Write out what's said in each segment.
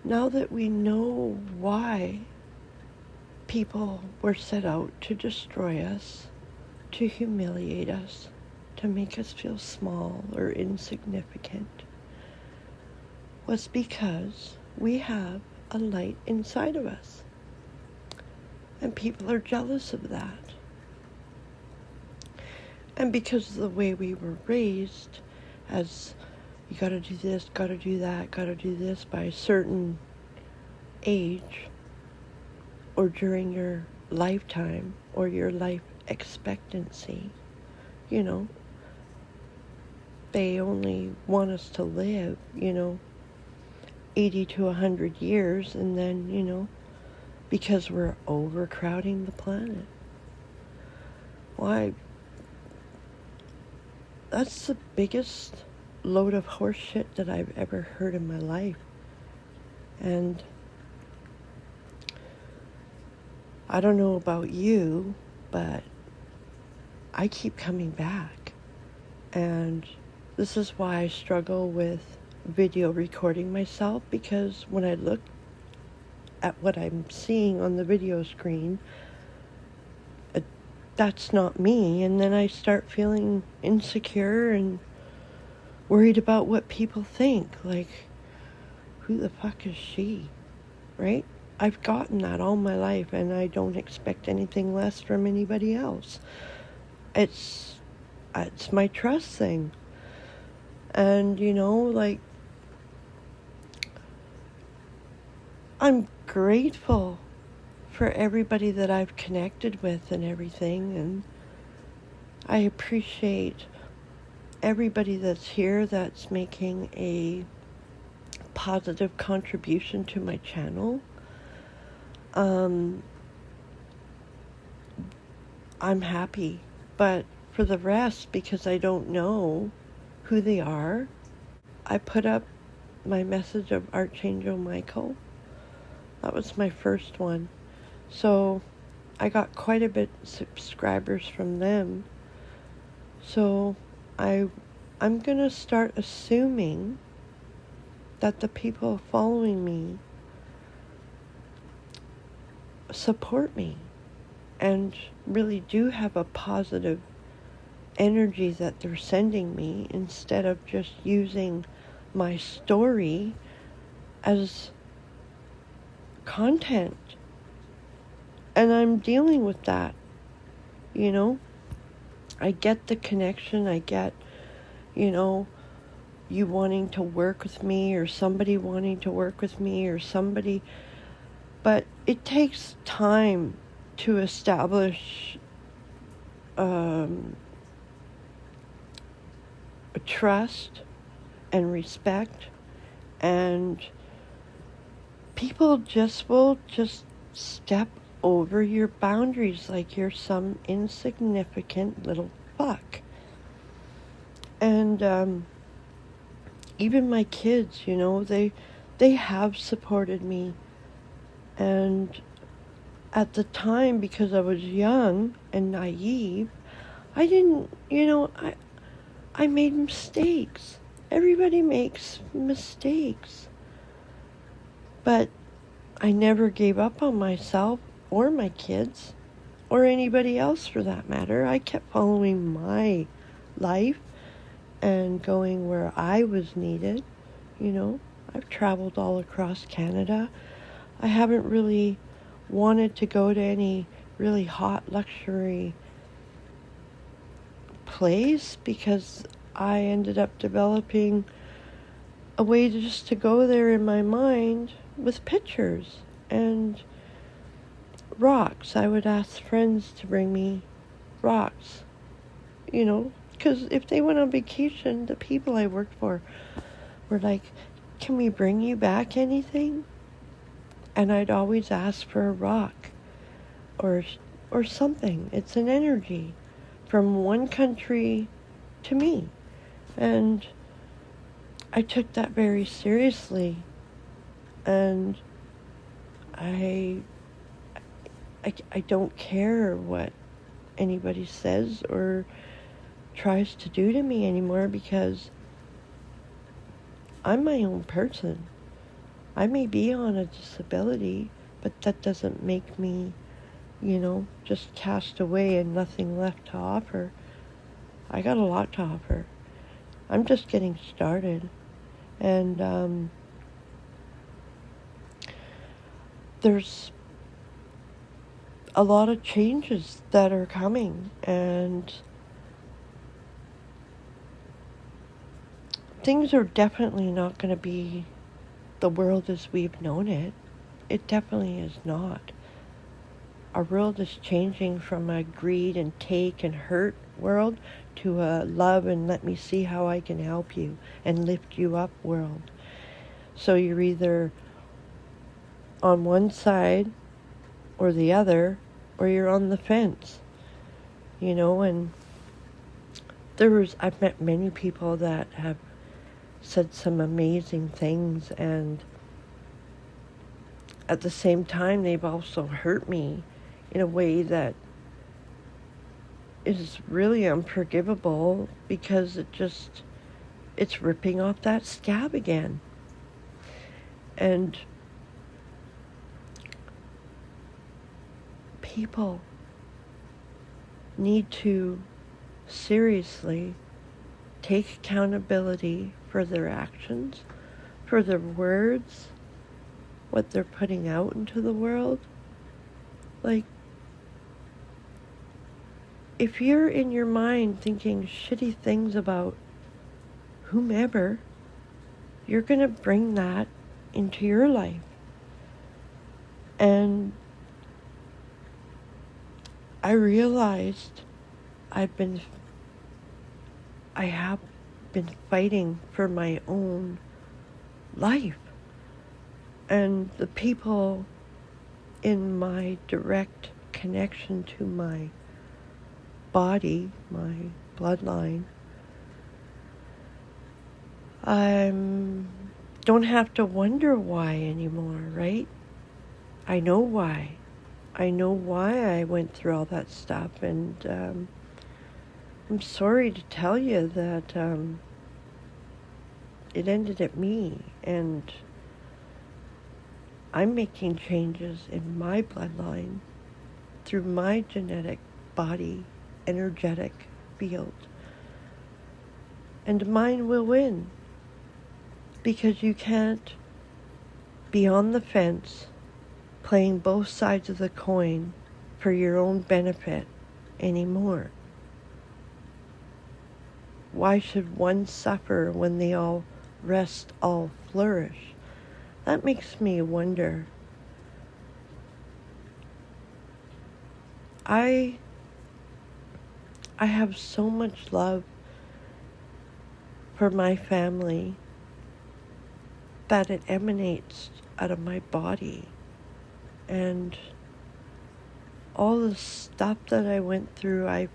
Now that we know why people were set out to destroy us, to humiliate us, to make us feel small or insignificant, was because we have a light inside of us. And people are jealous of that. And because of the way we were raised, as you gotta do this, gotta do that, gotta do this by a certain age, or during your lifetime, or your life expectancy, they only want us to live, 80 to 100 years, and then, because we're overcrowding the planet. Why? That's the biggest load of horse shit that I've ever heard in my life. And I don't know about you, but I keep coming back. And this is why I struggle with video recording myself, because when I look at what I'm seeing on the video screen, that's not me. And then I start feeling insecure and worried about what people think. Like, who the fuck is she? Right? I've gotten that all my life, and I don't expect anything less from anybody else. It's my trust thing. And, I'm grateful for everybody that I've connected with and everything, and I appreciate everybody that's here that's making a positive contribution to my channel. I'm happy, but for the rest, because I don't know who they are, I put up my message of Archangel Michael. That was my first one. So I got quite a bit of subscribers from them. So I'm going to start assuming that the people following me support me and really do have a positive energy that they're sending me, instead of just using my story as content. And I'm dealing with that, I get the connection, I get, you wanting to work with me, or somebody wanting to work with me, or somebody, but it takes time to establish a trust and respect, and people will just step over your boundaries like you're some insignificant little fuck. And even my kids, they have supported me. And at the time, because I was young and naive, I didn't, I made mistakes. Everybody makes mistakes. But I never gave up on myself or my kids or anybody else for that matter. I kept following my life and going where I was needed. I've traveled all across Canada. I haven't really wanted to go to any really hot luxury place, because I ended up developing a way just to go there in my mind with pictures and rocks. I would ask friends to bring me rocks, because if they went on vacation, the people I worked for were like, can we bring you back anything? And I'd always ask for a rock or something. It's an energy from one country to me. And I took that very seriously. And I don't care what anybody says or tries to do to me anymore, because I'm my own person. I may be on a disability, but that doesn't make me, just cast away and nothing left to offer. I got a lot to offer. I'm just getting started. And there's a lot of changes that are coming, and things are definitely not going to be the world as we've known it. It definitely is not. Our world is changing from a greed and take and hurt world to a love and let me see how I can help you and lift you up world. So you're either on one side or the other, or you're on the fence, and I've met many people that have said some amazing things, and at the same time they've also hurt me in a way that is really unforgivable, because it's ripping off that scab again. And people need to seriously take accountability for their actions, for their words, what they're putting out into the world. Like, if you're in your mind thinking shitty things about whomever, you're going to bring that into your life. And I realized I have been fighting for my own life. And the people in my direct connection to my body, my bloodline, I don't have to wonder why anymore, right? I know why. I know why I went through all that stuff, and I'm sorry to tell you that it ended at me, and I'm making changes in my bloodline through my genetic body, energetic field. And mine will win, because you can't be on the fence playing both sides of the coin for your own benefit anymore. Why should one suffer when the all rest all flourish? That makes me wonder. I have so much love for my family that it emanates out of my body. And all the stuff that I went through, I've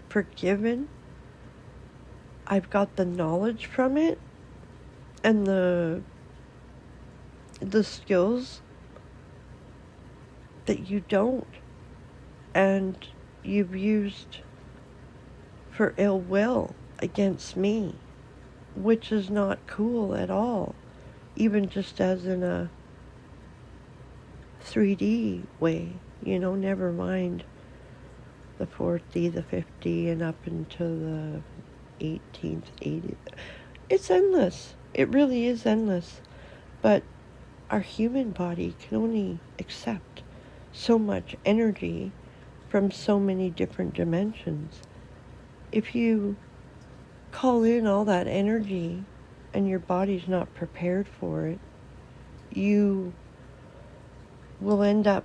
forgiven. I've got the knowledge from it and the skills that you don't, and you've used for ill will against me, which is not cool at all, even just as in a 3D way, never mind the 4D, the 50, and up into the 18th, 80th. It's endless. It really is endless. But our human body can only accept so much energy from so many different dimensions. If you call in all that energy and your body's not prepared for it, you will end up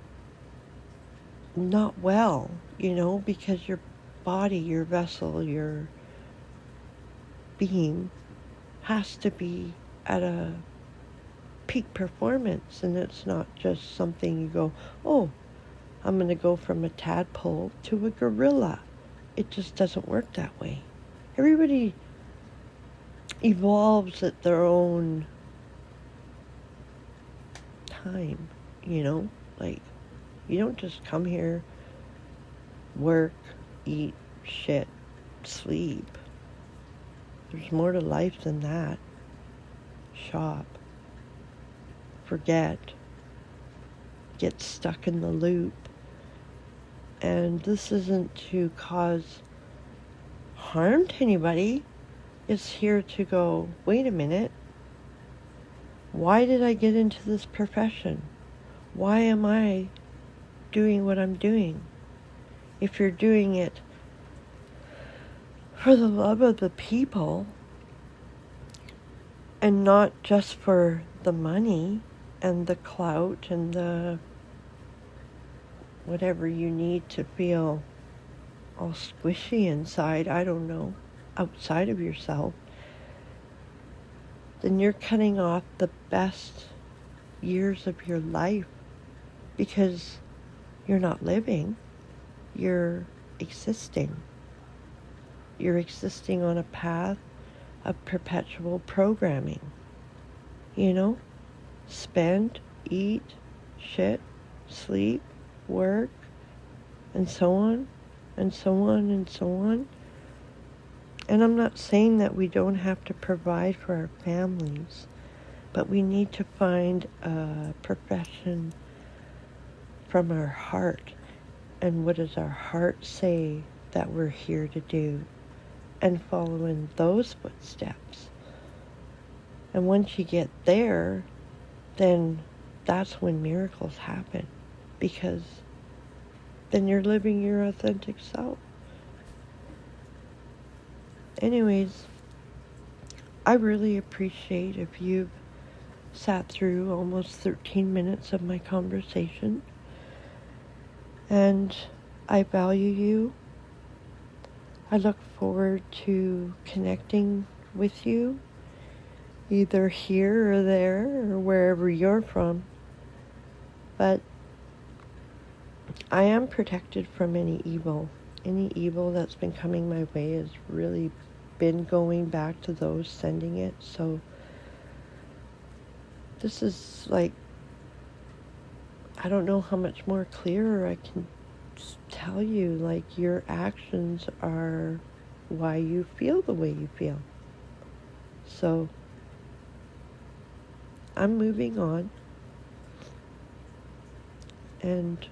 not well, because your body, your vessel, your being has to be at a peak performance, and it's not just something you go, oh, I'm going to go from a tadpole to a gorilla. It just doesn't work that way. Everybody evolves at their own time, like, you don't just come here, work, eat, shit, sleep. There's more to life than that. Shop. forget, get stuck in the loop. And this isn't to cause harm to anybody. It's here to go, wait a minute. Why did I get into this profession? Why am I doing what I'm doing? If you're doing it for the love of the people and not just for the money and the clout and the whatever you need to feel all squishy inside, I don't know, outside of yourself, then you're cutting off the best years of your life because you're not living, you're existing. You're existing on a path of perpetual programming. Spend, eat, shit, sleep, work, and so on, and so on, and so on. And I'm not saying that we don't have to provide for our families, but we need to find a profession from our heart. And what does our heart say that we're here to do? And follow in those footsteps. And once you get there, then that's when miracles happen. Because then you're living your authentic self. Anyways, I really appreciate if you've sat through almost 13 minutes of my conversation. And I value you. I look forward to connecting with you, either here or there or wherever you're from. But I am protected from any evil. Any evil that's been coming my way has really been going back to those sending it. So this is like, I don't know how much more clearer I can tell you. Like, your actions are why you feel the way you feel. So I'm moving on, and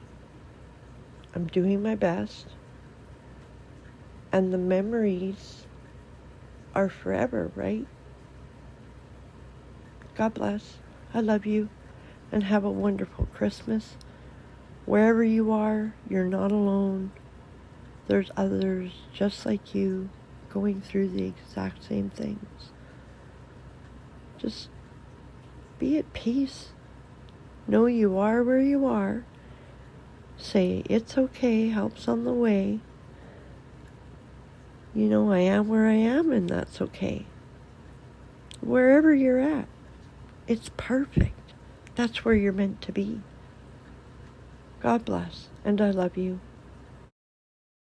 I'm doing my best, and the memories are forever, right? God bless. I love you, and have a wonderful Christmas. Wherever you are, you're not alone. There's others just like you going through the exact same things. Just be at peace. Know you are where you are. Say, it's okay, help's on the way. I am where I am, and that's okay. Wherever you're at, it's perfect. That's where you're meant to be. God bless, and I love you.